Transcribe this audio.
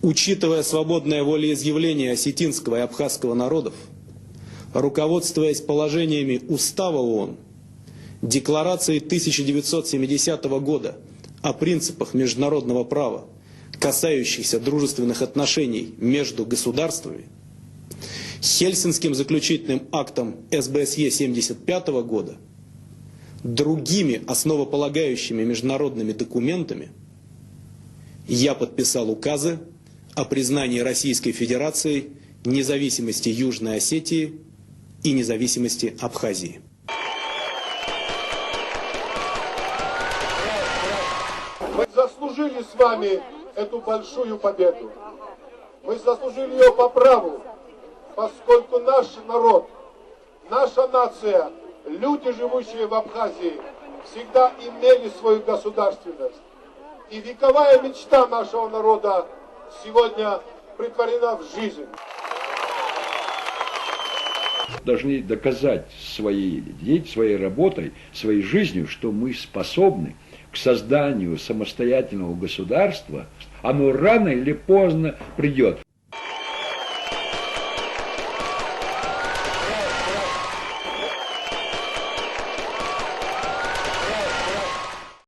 Учитывая свободное волеизъявление осетинского и абхазского народов, руководствуясь положениями Устава ООН, Декларации 1970 года о принципах международного права, касающихся дружественных отношений между государствами, Хельсинским заключительным актом СБСЕ 1975 года, другими основополагающими международными документами, я подписал указы о признании Российской Федерации независимости Южной Осетии и независимости Абхазии. Мы заслужили с вами эту большую победу. Мы заслужили ее по праву, поскольку наш народ, наша нация, люди, живущие в Абхазии, всегда имели свою государственность. И вековая мечта нашего народа сегодня претворена в жизнь. Должны доказать своей работой, своей жизнью, что мы способны к созданию самостоятельного государства. Оно рано или поздно придет.